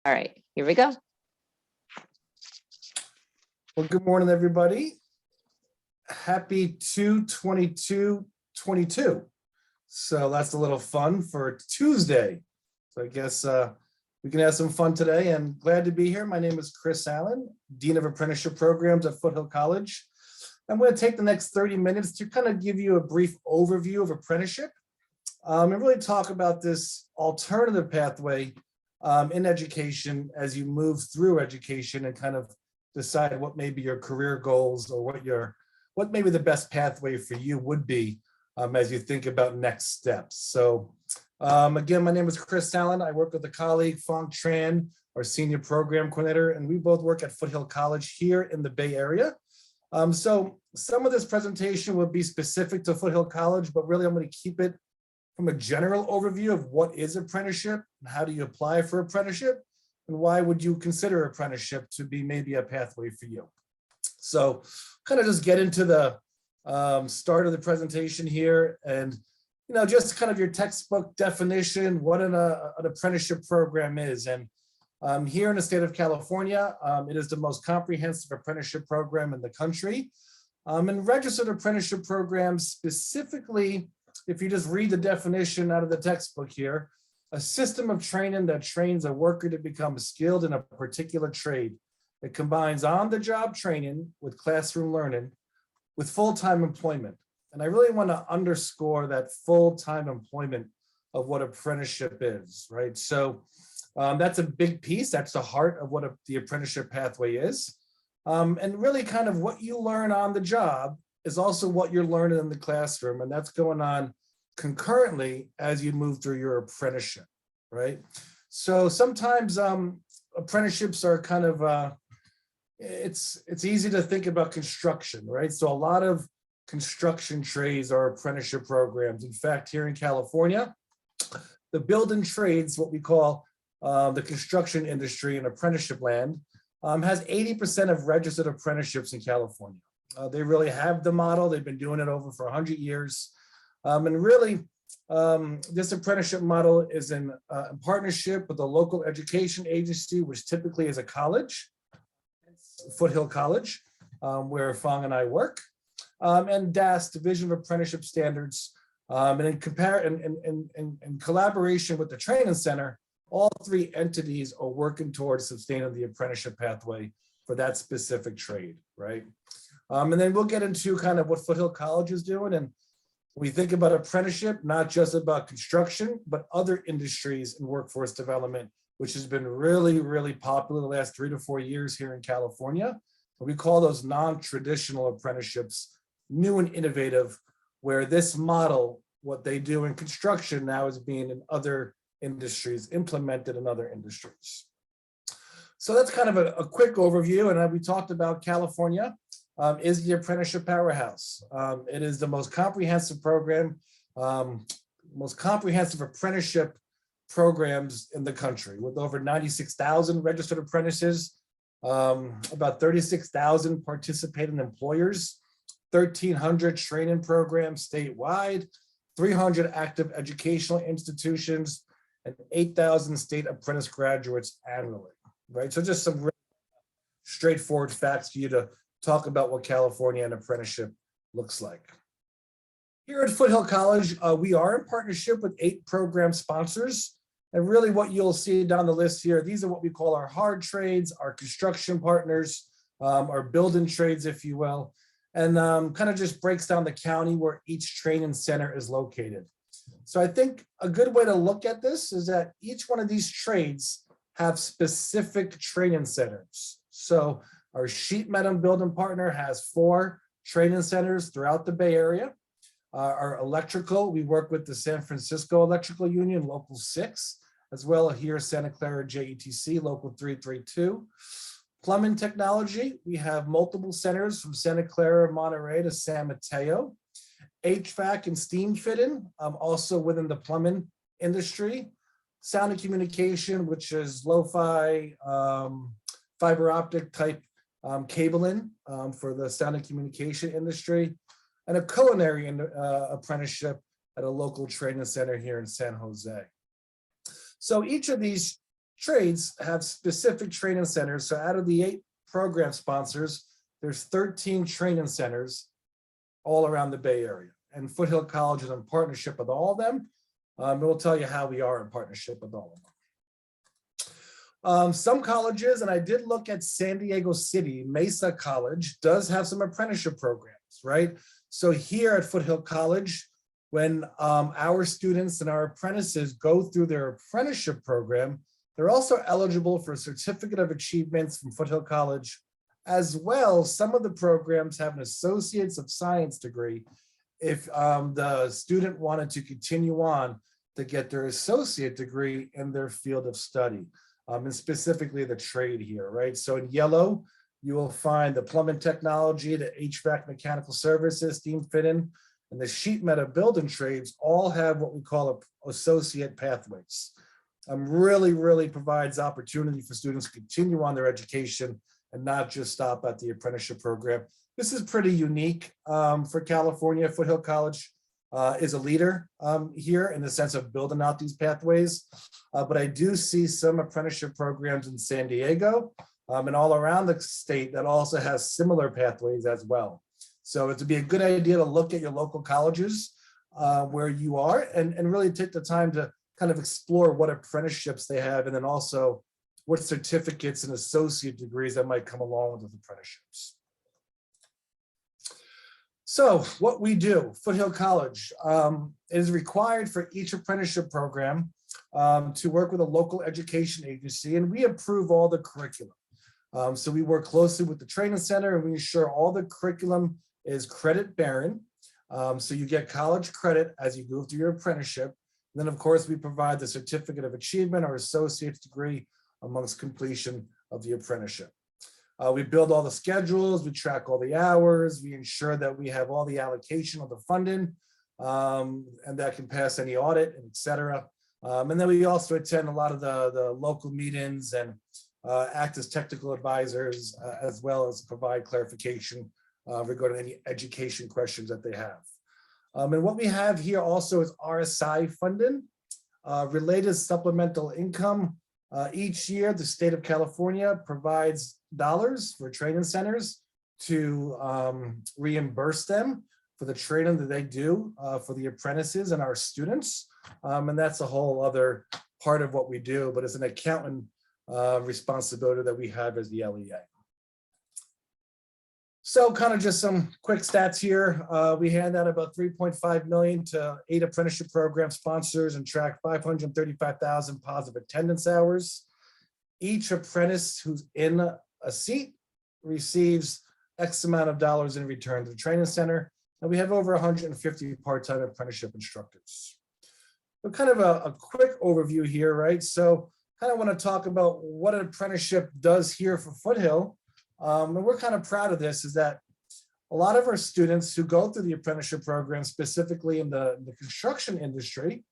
All right, here we go. Well, good morning, everybody. Happy 2/22/22. So that's a little fun for Tuesday. So I guess we can have some fun today, and glad to be here. My name is Chris Allen, Dean of Apprenticeship Programs at Foothill College. I'm going to take the next 30 minutes to kind of give you a brief overview of apprenticeship and really talk about this alternative pathway in education as you move through education and kind of decide what maybe your career goals or what maybe the best pathway for you would be as you think about next steps. So again, my name is Chris Allen. I work with a colleague, Fong Tran, our senior program coordinator, and we both work at Foothill College here in the Bay Area. So some of this presentation will be specific to Foothill College, but really I'm going to keep it from a general overview of what is apprenticeship and how do you apply for apprenticeship and why would you consider apprenticeship to be maybe a pathway for you. So kind of just get into the start of the presentation here and just kind of your textbook definition, what an apprenticeship program is. And here in the state of California, it is the most comprehensive apprenticeship program in the country. And registered apprenticeship programs specifically, if you just read the definition out of the textbook here, a system of training that trains a worker to become skilled in a particular trade. It combines on-the-job training with classroom learning with full-time employment. And I really want to underscore that full-time employment of what apprenticeship is, right? So that's a big piece. That's the heart of what the apprenticeship pathway is. And really kind of what you learn on the job is also what you're learning in the classroom. And that's going on concurrently as you move through your apprenticeship, right? So sometimes apprenticeships are kind of, it's easy to think about construction, right? So a lot of construction trades are apprenticeship programs. In fact, here in California, the building trades, what we call the construction industry and apprenticeship land, has 80% of registered apprenticeships in California. They really have the model. They've been doing it over for 100 years. And really, this apprenticeship model is in partnership with a local education agency, which typically is a college, Foothill College, where Fong and I work, and DAS, Division of Apprenticeship Standards. And in collaboration with the training center, all three entities are working towards sustaining the apprenticeship pathway for that specific trade, right? And then we'll get into kind of what Foothill College is doing. And we think about apprenticeship, not just about construction, but other industries and workforce development, which has been really, really popular the last 3 to 4 years here in California. And we call those non-traditional apprenticeships, new and innovative, where this model, what they do in construction now is being in other industries, implemented in other industries. So that's kind of a quick overview. And we talked about California is the apprenticeship powerhouse. It is the most comprehensive program, most comprehensive apprenticeship programs in the country with over 96,000 registered apprentices, about 36,000 participating employers, 1,300 training programs statewide, 300 active educational institutions, and 8,000 state apprentice graduates annually, right? So just some really straightforward facts for you to talk about what California and apprenticeship looks like. Here at Foothill College, we are in partnership with 8 program sponsors. And really what you'll see down the list here, these are what we call our hard trades, our construction partners, our building trades, if you will, and kind of just breaks down the county where each training center is located. So I think a good way to look at this is that each one of these trades have specific training centers. So our sheet metal building partner has 4 training centers throughout the Bay Area. Our electrical, we work with the San Francisco Electrical Union, Local 6, as well here Santa Clara JETC, Local 332. Plumbing technology, we have multiple centers from Santa Clara, Monterey to San Mateo. HVAC and steam fitting, also within the plumbing industry. Sound and communication, which is lo-fi, fiber optic type cabling for the sound and communication industry, and a culinary apprenticeship at a local training center here in San Jose. So each of these trades have specific training centers. So out of the 8 program sponsors, there's 13 training centers all around the Bay Area. And Foothill College is in partnership with all of them. We'll tell you how we are in partnership with all of them. Some colleges, and I did look at San Diego City, Mesa College does have some apprenticeship programs, right? So here at Foothill College, when our students and our apprentices go through their apprenticeship program, they're also eligible for a certificate of achievements from Foothill College. As well, some of the programs have an Associates of Science degree if the student wanted to continue on to get their associate degree in their field of study, and specifically the trade here, right? So in yellow, you will find the plumbing technology, the HVAC mechanical services, steam fitting, and the sheet metal building trades all have what we call associate pathways. Really provides opportunity for students to continue on their education and not just stop at the apprenticeship program. This is pretty unique for California. Foothill College is a leader here in the sense of building out these pathways. But I do see some apprenticeship programs in San Diego and all around the state that also has similar pathways as well. So it'd be a good idea to look at your local colleges where you are and really take the time to kind of explore what apprenticeships they have, and then also what certificates and associate degrees that might come along with those apprenticeships. So what we do, Foothill College, it is required for each apprenticeship program to work with a local education agency, and we approve all the curriculum. So we work closely with the training center, and we ensure all the curriculum is credit bearing. So you get college credit as you go through your apprenticeship. And then of course, we provide the certificate of achievement or associate's degree amongst completion of the apprenticeship. We build all the schedules, we track all the hours, we ensure that we have all the allocation of the funding, and that can pass any audit, and et cetera. And then we also attend a lot of the local meetings and act as technical advisors, as well as provide clarification regarding any education questions that they have. And what we have here also is RSI funding, related supplemental income. Each year, the state of California provides dollars for training centers to reimburse them for the training that they do for the apprentices and our students. And that's a whole other part of what we do, but it's an accountant responsibility that we have as the LEA. So kind of just some quick stats here. We hand out about 3.5 million to 8 apprenticeship program sponsors and track 535,000 positive attendance hours. Each apprentice who's in a seat receives X amount of dollars in return to the training center. And we have over 150 part-time apprenticeship instructors. So kind of a quick overview here, right? So kind of want to talk about what an apprenticeship does here for Foothill. And we're kind of proud of this, is that a lot of our students who go through the apprenticeship program, specifically in the construction industry,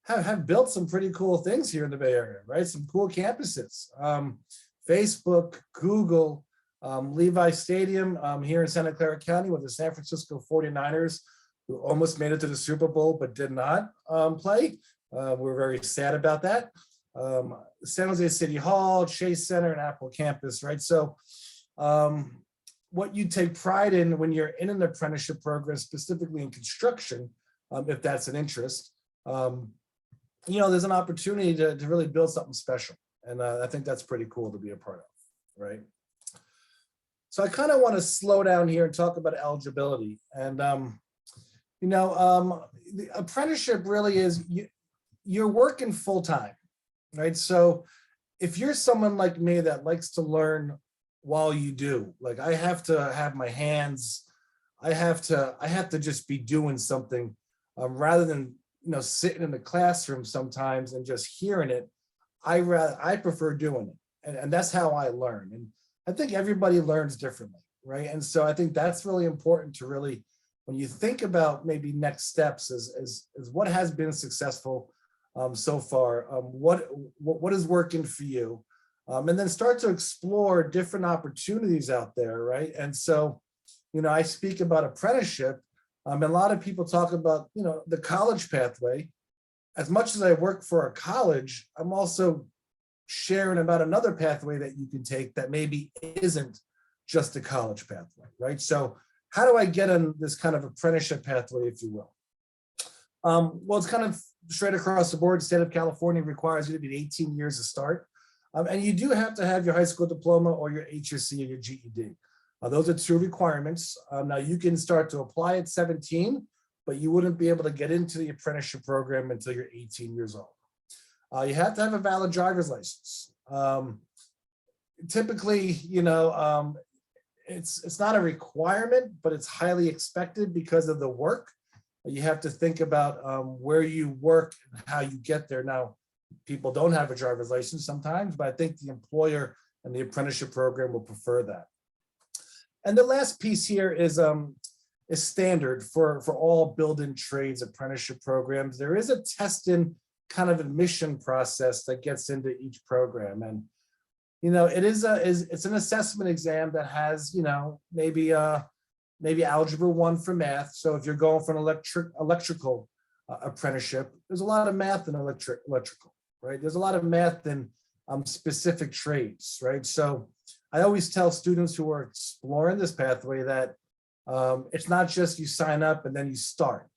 have built some pretty cool things here in the Bay Area, right? Some cool campuses. Facebook, Google, Levi Stadium here in Santa Clara County with the San Francisco 49ers, who almost made it to the Super Bowl but did not play. We're very sad about that. San Jose City Hall, Chase Center, and Apple Campus, right? So what you take pride in when you're in an apprenticeship program, specifically in construction, if that's an interest, you know, there's an opportunity to really build something special. And I think that's pretty cool to be a part of, right? So I kind of want to slow down here and talk about eligibility. And, you know, the apprenticeship really is, you're working full time, right? So if you're someone like me that likes to learn while you do, like I have to have my hands, I have to just be doing something rather than, you know, sitting in the classroom sometimes and just hearing it. I prefer doing it. And that's how I learn. And I think everybody learns differently, right? And so I think that's really important to really, when you think about maybe next steps is what has been successful so far, what is working for you, and then start to explore different opportunities out there, right? And so, you know, I speak about apprenticeship, and a lot of people talk about, you know, the college pathway. As much as I work for a college, I'm also sharing about another pathway that you can take that maybe isn't just a college pathway, right? So how do I get on this kind of apprenticeship pathway, if you will? Well, it's kind of straight across the board. The state of California requires you to be 18 years to start. And you do have to have your high school diploma or your HSC or your GED. Those are two requirements. Now you can start to apply at 17, but you wouldn't be able to get into the apprenticeship program until you're 18 years old. You have to have a valid driver's license. Typically, it's not a requirement, but it's highly expected because of the work. You have to think about where you work and how you get there. Now, people don't have a driver's license sometimes, but I think the employer and the apprenticeship program will prefer that. And the last piece here is standard for all built-in trades apprenticeship programs. There is a testing kind of admission process that gets into each program, and it's an assessment exam that has maybe algebra 1 for math. So if you're going for an electrical apprenticeship, there's a lot of math in electrical, right? There's a lot of math in specific trades, right? So I always tell students who are exploring this pathway that it's not just you sign up and then you start.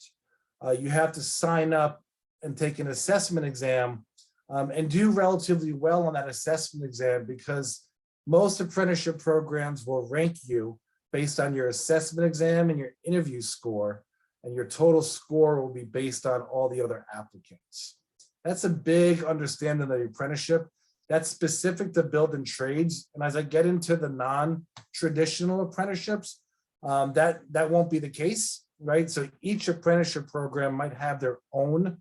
You have to sign up and take an assessment exam and do relatively well on that assessment exam, because most apprenticeship programs will rank you based on your assessment exam and your interview score, and your total score will be based on all the other applicants. That's a big understanding of the apprenticeship. That's specific to built-in trades. And as I get into the non-traditional apprenticeships, that won't be the case, right? So each apprenticeship program might have their own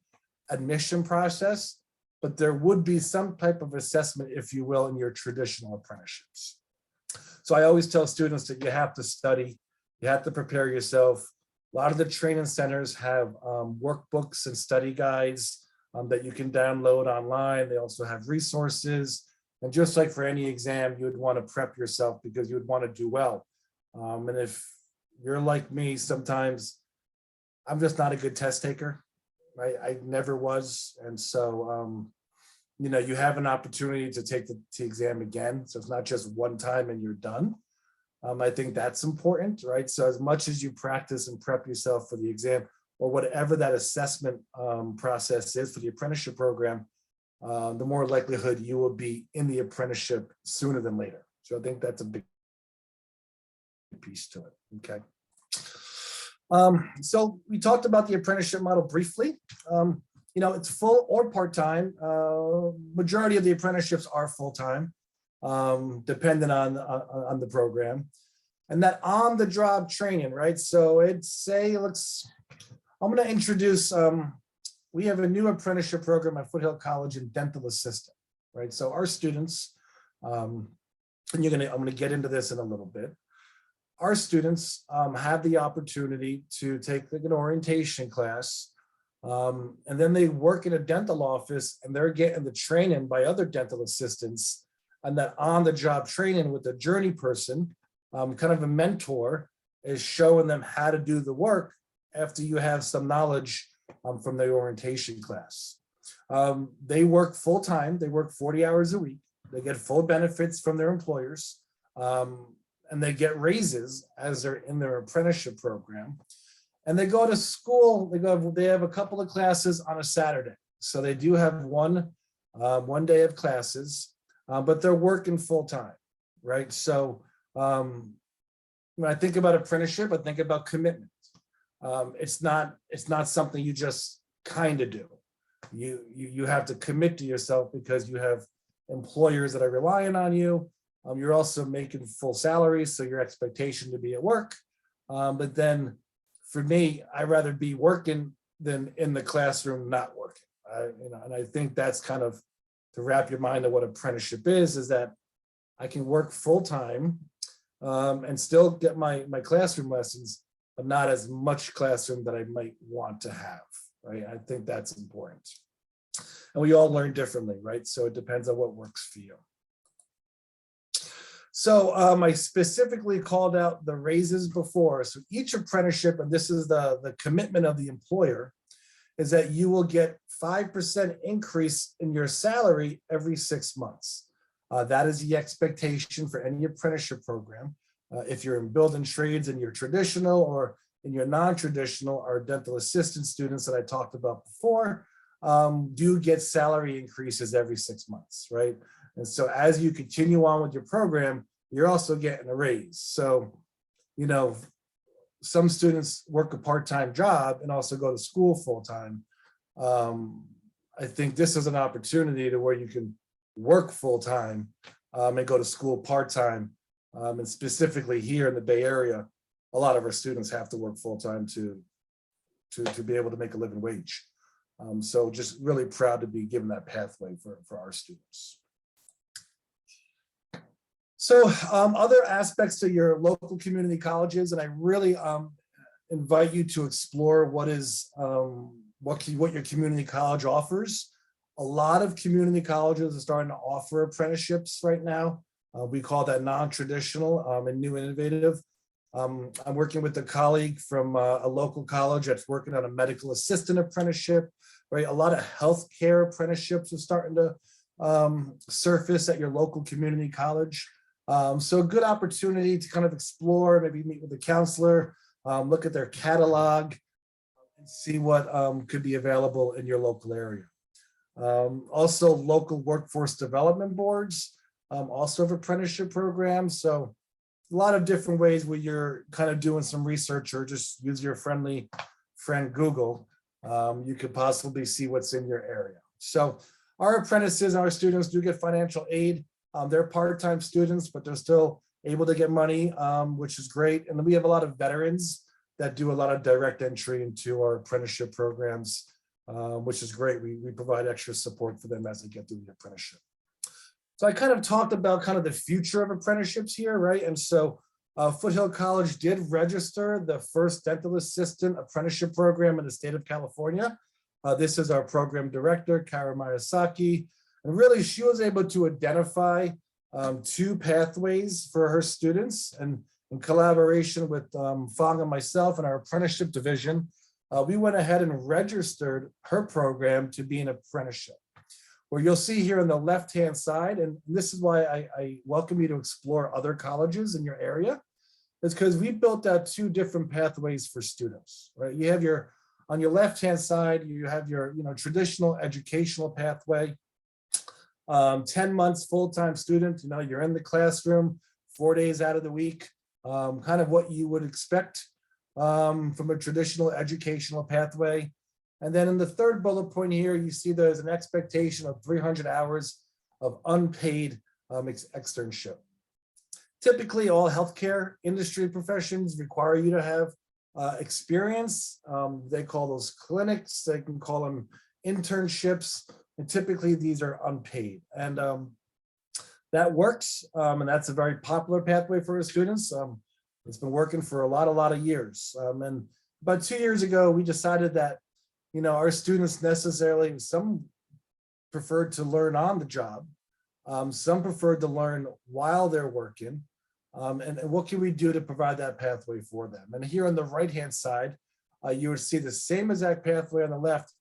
admission process, but there would be some type of assessment, if you will, in your traditional apprenticeships. So I always tell students that you have to study, you have to prepare yourself. A lot of the training centers have workbooks and study guides that you can download online. They also have resources. And just like for any exam, you would want to prep yourself because you would want to do well. And if you're like me, sometimes I'm just not a good test taker, right? I never was. And so, you have an opportunity to take the exam again. So it's not just one time and you're done. I think that's important, right? So as much as you practice and prep yourself for the exam or whatever that assessment process is for the apprenticeship program, the more likelihood you will be in the apprenticeship sooner than later. So I think that's a big piece to it, okay? So we talked about the apprenticeship model briefly. It's full or part-time. Majority of the apprenticeships are full-time, depending on the program. And that on-the-job training, right? So I'm gonna introduce, we have a new apprenticeship program at Foothill College in dental assistant, right? So our students, and I'm gonna get into this in a little bit. Our students have the opportunity to take an orientation class, and then they work in a dental office and they're getting the training by other dental assistants, and that on-the-job training with a journey person, kind of a mentor, is showing them how to do the work after you have some knowledge from the orientation class. They work full-time, they work 40 hours a week, they get full benefits from their employers, and they get raises as they're in their apprenticeship program. And they go to school, they have a couple of classes on a Saturday. So they do have one day of classes, but they're working full-time, right? So when I think about apprenticeship, I think about commitment. It's not something you just kind of do. You have to commit to yourself because you have employers that are relying on you. You're also making full salary, so your expectation to be at work. But then for me, I'd rather be working than in the classroom not working. And I think that's kind of to wrap your mind of what apprenticeship is that I can work full-time and still get my classroom lessons, but not as much classroom that I might want to have, right? I think that's important. And we all learn differently, right? So it depends on what works for you. So I specifically called out the raises before. So each apprenticeship, and this is the commitment of the employer, is that you will get 5% increase in your salary every 6 months. That is the expectation for any apprenticeship program. If you're in building trades and you're traditional, or in your non-traditional, our dental assistant students that I talked about before, do get salary increases every 6 months, right? And so as you continue on with your program, you're also getting a raise. So, you know, some students work a part-time job and also go to school full-time. I think this is an opportunity to where you can work full-time and go to school part-time. And specifically here in the Bay Area, a lot of our students have to work full-time to be able to make a living wage. So just really proud to be given that pathway for our students. So other aspects to your local community colleges, and I really invite you to explore what your community college offers. A lot of community colleges are starting to offer apprenticeships right now. We call that non-traditional and new innovative. I'm working with a colleague from a local college that's working on a medical assistant apprenticeship, right? A lot of healthcare apprenticeships are starting to surface at your local community college. So a good opportunity to kind of explore, maybe meet with a counselor, look at their catalog, and see what could be available in your local area. Also, local workforce development boards also have apprenticeship programs. So a lot of different ways where you're kind of doing some research, or just use your friendly friend Google. You could possibly see what's in your area. So our apprentices and our students do get financial aid. They're part-time students, but they're still able to get money, which is great. And then we have a lot of veterans that do a lot of direct entry into our apprenticeship programs, which is great. We provide extra support for them as they get through the apprenticeship. So I kind of talked about kind of the future of apprenticeships here, right? And so Foothill College did register the first dental assistant apprenticeship program in the state of California. This is our program director, Kara Miyazaki. And really, she was able to identify 2 pathways for her students. And in collaboration with Fong and myself and our apprenticeship division, we went ahead and registered her program to be an apprenticeship. Where you'll see here on the left-hand side, and this is why I welcome you to explore other colleges in your area, is because we built out 2 different pathways for students, right? You have on your left-hand side, you have your traditional educational pathway. 10 months full-time student, you're in the classroom 4 days out of the week, kind of what you would expect from a traditional educational pathway. And then in the third bullet point here, you see there's an expectation of 300 hours of unpaid externship. Typically, all healthcare industry professions require you to have experience. They call those clinics, they can call them internships. And typically these are unpaid, and that works. And that's a very popular pathway for our students. It's been working for a lot of years. And about 2 years ago, we decided that, our students necessarily, some preferred to learn on the job. Some preferred to learn while they're working. And what can we do to provide that pathway for them? And here on the right-hand side, you would see the same exact pathway on the left.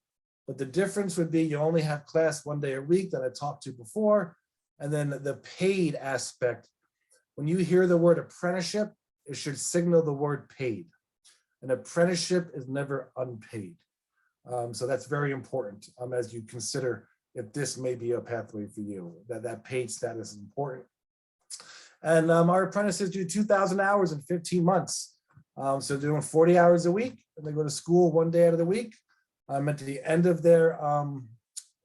But the difference would be you only have class 1 day a week that I talked to before. And then the paid aspect, when you hear the word apprenticeship, it should signal the word paid. An apprenticeship is never unpaid. So that's very important as you consider if this may be a pathway for you, that paid status is important. And our apprentices do 2,000 hours in 15 months. So doing 40 hours a week, and they go to school 1 day out of the week. At the end of their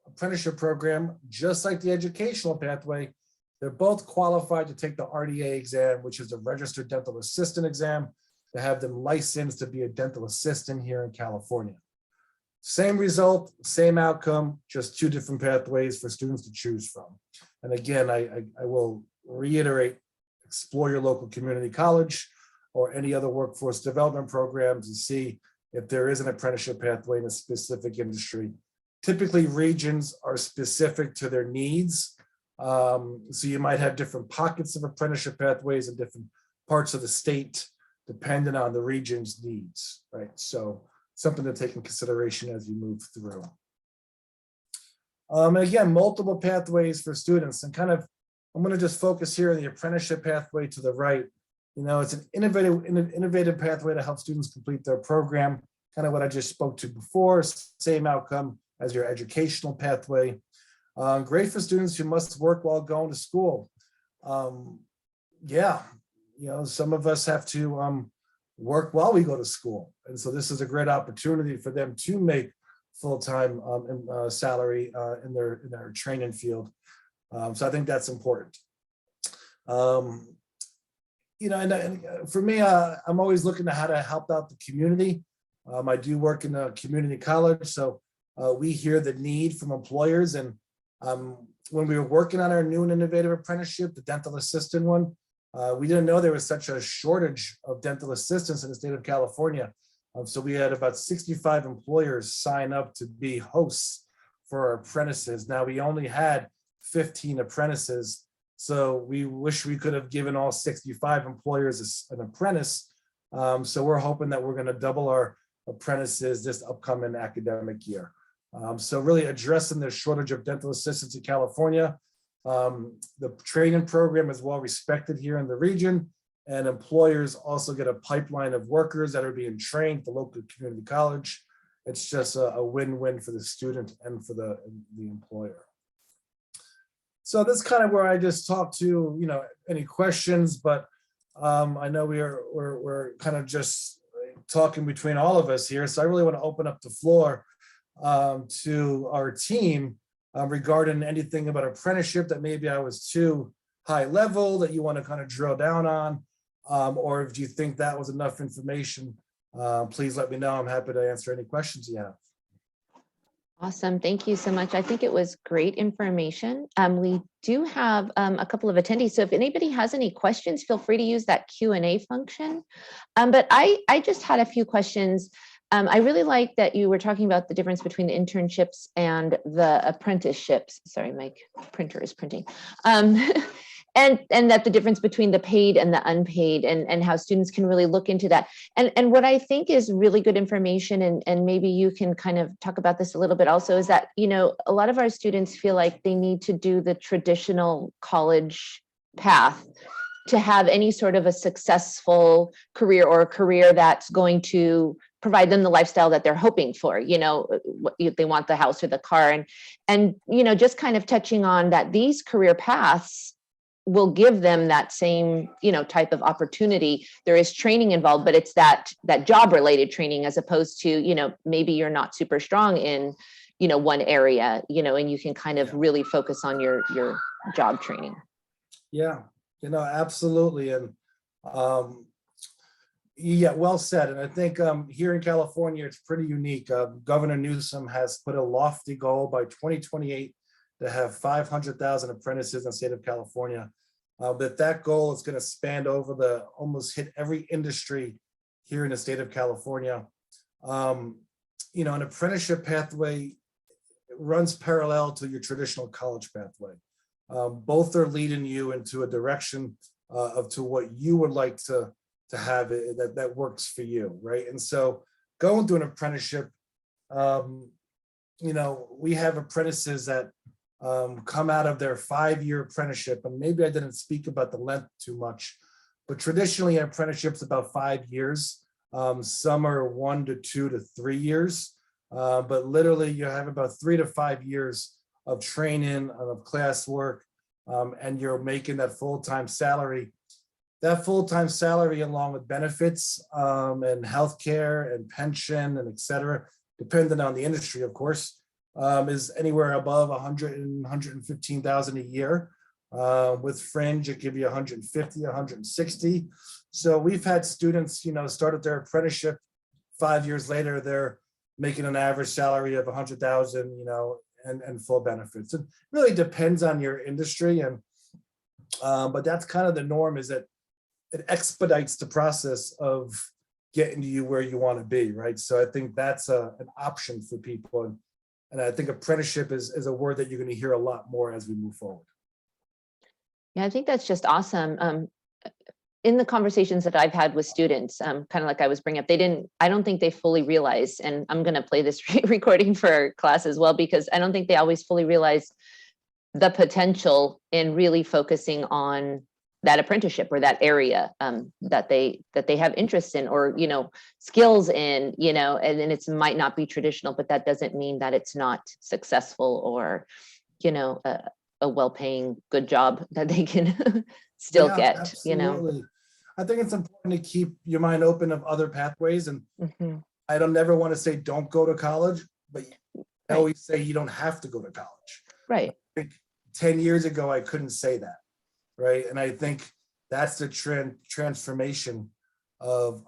apprenticeship program, just like the educational pathway, they're both qualified to take the RDA exam, which is a registered dental assistant exam, to have them licensed to be a dental assistant here in California. Same result, same outcome, just 2 different pathways for students to choose from. And again, I will reiterate, explore your local community college or any other workforce development programs and see if there is an apprenticeship pathway in a specific industry. Typically, regions are specific to their needs. So you might have different pockets of apprenticeship pathways in different parts of the state, depending on the region's needs, right? So something to take in consideration as you move through. And again, multiple pathways for students, and kind of, I'm going to just focus here on the apprenticeship pathway to the right. You know, it's an innovative pathway to help students complete their program, kind of what I just spoke to before, same outcome as your educational pathway. Great for students who must work while going to school. Yeah, you know, some of us have to work while we go to school. And so this is a great opportunity for them to make full-time salary in their training field. So I think that's important. You know, and for me, I'm always looking at how to help out the community. I do work in a community college, so we hear the need from employers. And when we were working on our new and innovative apprenticeship, the dental assistant one, we didn't know there was such a shortage of dental assistants in the state of California. So we had about 65 employers sign up to be hosts for our apprentices. Now we only had 15 apprentices, so we wish we could have given all 65 employers an apprentice. So we're hoping that we're going to double our apprentices this upcoming academic year. So really addressing the shortage of dental assistants in California. The training program is well respected here in the region, and employers also get a pipeline of workers that are being trained at the local community college. It's just a win-win for the student and for the employer. So that's kind of where I just talked to, you know, any questions, but I know we're kind of just talking between all of us here. So I really want to open up the floor to our team regarding anything about apprenticeship that maybe I was too high level that you want to kind of drill down on, or if you think that was enough information, please let me know. I'm happy to answer any questions you have. Awesome. Thank you so much. I think it was great information. We do have a couple of attendees. So if anybody has any questions, feel free to use that Q&A function. But I just had a few questions. I really like that you were talking about the difference between the internships and the apprenticeships. Sorry, my printer is printing. And that the difference between the paid and the unpaid, and how students can really look into that. And what I think is really good information, and maybe you can kind of talk about this a little bit also, is that, you know, a lot of our students feel like they need to do the traditional college path to have any sort of a successful career, or a career that's going to provide them the lifestyle that they're hoping for. You know, they want the house or the car, and you know, just kind of touching on that these career paths will give them that same, you know, type of opportunity. There is training involved, but it's that job related training, as opposed to, you know, maybe you're not super strong in, you know, one area, you know, and you can kind of really focus on your job training. Yeah, you know, absolutely. And yeah, well said. And I think here in California, it's pretty unique. Governor Newsom has put a lofty goal by 2028 to have 500,000 apprentices in the state of California. But that goal is going to span over almost hit every industry here in the state of California. You know, an apprenticeship pathway runs parallel to your traditional college pathway. Both are leading you into a direction to what you would like to have that works for you, right? And so going through an apprenticeship, you know, we have apprentices that come out of their 5-year apprenticeship, and maybe I didn't speak about the length too much, but traditionally an apprenticeship's about 5 years. Some are 1 to 2 to 3 years, but literally you have about 3 to 5 years of training, of classwork, and you're making that full-time salary. That full-time salary, along with benefits and healthcare and pension and et cetera, depending on the industry, of course, is anywhere above 100 and 115,000 a year. With fringe, it give you 150, 160. So we've had students, you know, start at their apprenticeship. 5 years later, they're making an average salary of 100,000, you know, and full benefits. It really depends on your industry, and but that's kind of the norm, is that it expedites the process of getting you where you want to be, right? So I think that's an option for people. And I think apprenticeship is a word that you're going to hear a lot more as we move forward. Yeah, I think that's just awesome. in the conversations that I've had with students, kind of like I was bringing up, I don't think they fully realize, and I'm going to play this recording for our class as well, because I don't think they always fully realize the potential in really focusing on that apprenticeship or that area that they have interest in, or, skills in, and then it might not be traditional, but that doesn't mean that it's not successful, or, a well-paying good job that they can still Yeah, get, absolutely. I think it's important to keep your mind open of other pathways. And Mhm. I don't never want to say don't go to college, but I Right. always say you don't have to go to college. Right. I think 10 years ago, I couldn't say that, right? And I think that's the transformation of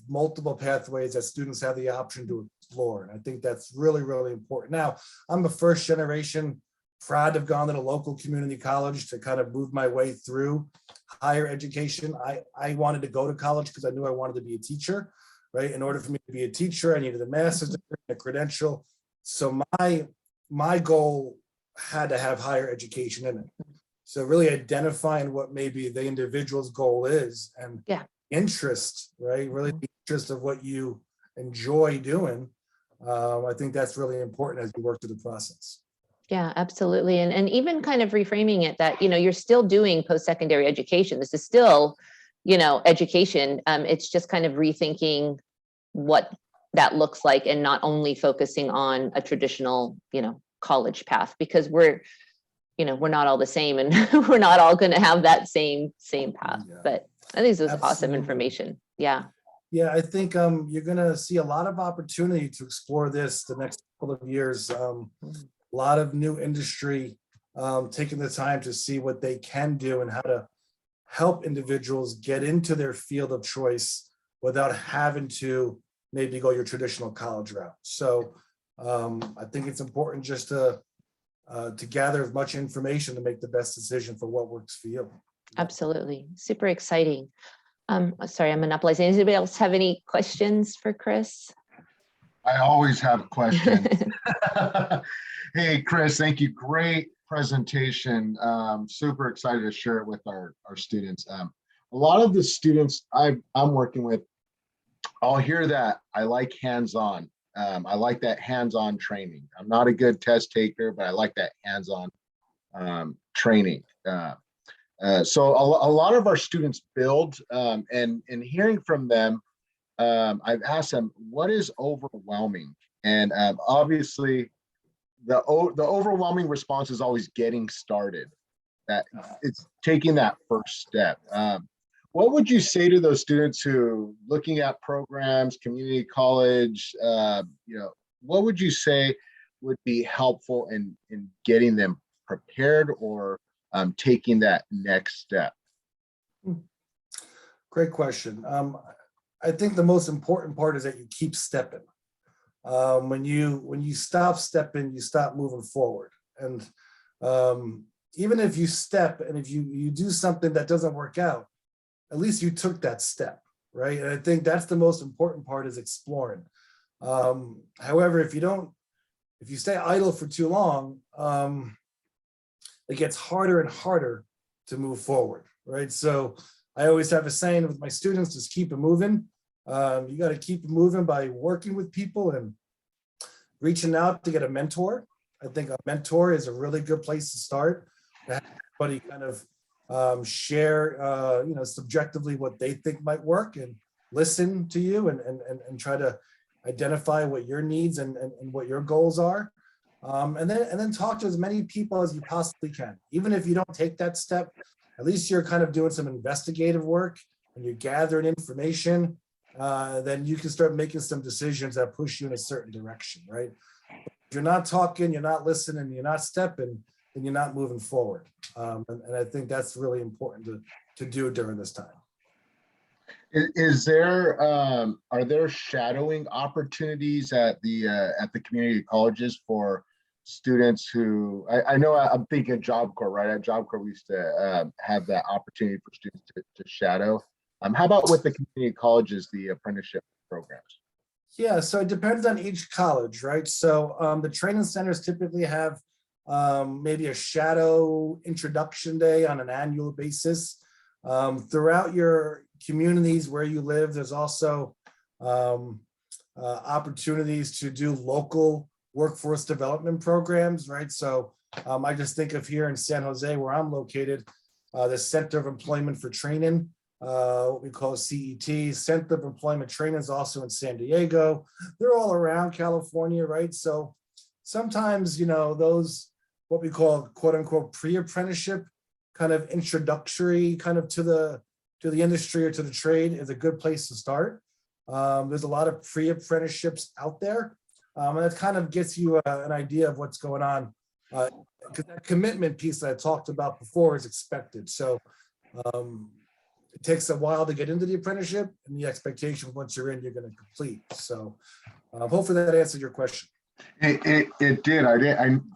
multiple pathways that students have the option to explore. And I think that's really, really important. Now, I'm a first generation, proud to have gone to the local community college to kind of move my way through higher education. I wanted to go to college because I knew I wanted to be a teacher, right? In order for me to be a teacher, I needed a master's degree, a credential. So my goal had to have higher education in it. So really identifying what maybe the individual's goal is, and interest, right? Really the interest of what you enjoy doing. I think that's really important as you work through the process. Yeah, absolutely. And even kind of reframing it that, you're still doing post-secondary education. This is still, education. It's just kind of rethinking what that looks like, and not only focusing on a traditional, college path, because we're not all the same, and we're not all going to have that same path. Yeah. But I think this is awesome Absolutely. information. Yeah. Yeah, I think you're going to see a lot of opportunity to explore this the next couple of years. A lot of new industry taking the time to see what they can do and how to help individuals get into their field of choice without having to maybe go your traditional college route. So I think it's important just to gather as much information to make the best decision for what works for you. Absolutely. Super exciting. Sorry, I'm monopolizing. Does anybody else have any questions for Chris? I always have questions. Hey, Chris, thank you. Great presentation. Super excited to share it with our students. A lot of the students I'm working with, I'll hear that I like hands-on. I like that hands-on training. I'm not a good test taker, but I like that hands-on training. So a lot of our students build, and hearing from them, I've asked them, what is overwhelming? And obviously, the overwhelming response is always getting started. That it's taking that first step. What would you say to those students who looking at programs, community college? What would you say would be helpful in getting them prepared, or taking that next step? Great question. I think the most important part is that you keep stepping. When you stop stepping, you stop moving forward. And even if you step and if you do something that doesn't work out, at least you took that step, right? And I think that's the most important part, is exploring. However, if you stay idle for too long, it gets harder and harder to move forward, right? So I always have a saying with my students, just keep it moving. You got to keep it moving by working with people and reaching out to get a mentor. I think a mentor is a really good place to start. To have everybody kind of share, subjectively what they think might work, and listen to you and try to identify what your needs and what your goals are. And then talk to as many people as you possibly can. Even if you don't take that step, at least you're kind of doing some investigative work and you're gathering information. Then you can start making some decisions that push you in a certain direction, right? If you're not talking, you're not listening, you're not stepping, then you're not moving forward. And I think that's really important to do during this time. Are there shadowing opportunities at the community colleges for students who, I know I'm thinking Job Corps, right? At Job Corps, we used to have that opportunity for students to shadow. How about with the community colleges, the apprenticeship programs? Yeah, so it depends on each college, right? So the training centers typically have maybe a shadow introduction day on an annual basis. Throughout your communities where you live, there's also opportunities to do local workforce development programs, right? So I just think of here in San Jose, where I'm located, the Center of Employment for Training, what we call CET. Center of Employment Training is also in San Diego. They're all around California, right? So sometimes, you know, those what we call quote unquote pre-apprenticeship kind of introductory kind of to the industry or to the trade is a good place to start. There's a lot of pre-apprenticeships out there, and that kind of gets you an idea of what's going on, because that commitment piece that I talked about before is expected. So it takes a while to get into the apprenticeship, and the expectation once you're in, you're going to complete. So hopefully that answered your question. It did.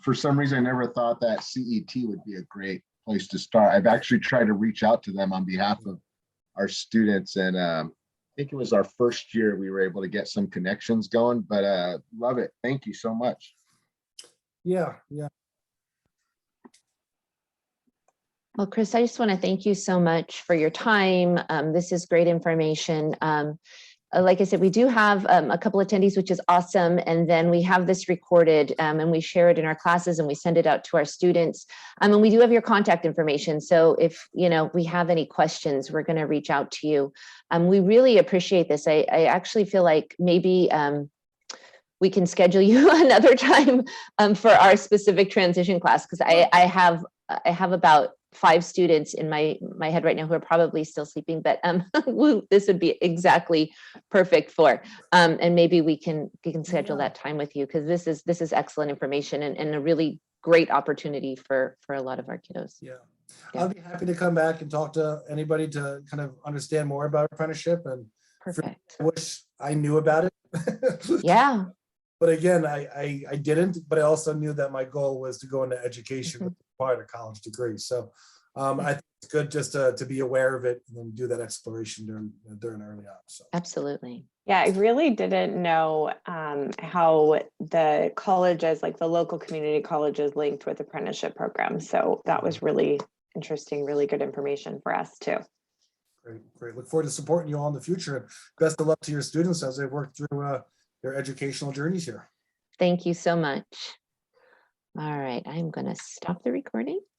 For some reason, I never thought that CET would be a great place to start. I've actually tried to reach out to them on behalf of our students, and I think it was our first year we were able to get some connections going, but love it. Thank you so much. Yeah. Well, Chris, I just want to thank you so much for your time. This is great information. Like I said, we do have a couple attendees, which is awesome. And then we have this recorded and we share it in our classes and we send it out to our students. And we do have your contact information. So if, you know, we have any questions, we're going to reach out to you. We really appreciate this. I actually feel like maybe we can schedule you another time for our specific transition class, because I have about 5 students in my head right now who are probably still sleeping, but this would be exactly perfect for, and maybe we can schedule that time with you, because this is excellent information and a really great opportunity for a lot of our kiddos. Yeah. I'll be happy to come back and talk to anybody to kind of understand more about apprenticeship, and Perfect. I wish I knew about it. Yeah. But again, I didn't, but I also knew that my goal was to go into education with required a college degree. So I think it's good just to be aware of it and then do that exploration during early on. So Absolutely. Yeah, I really didn't know how the colleges, like the local community colleges, linked with apprenticeship programs. So that was really interesting, really good information for us too. Great. Look forward to supporting you all in the future. And best of luck to your students as they work through their educational journeys here. Thank you so much. All right, I'm going to stop the recording.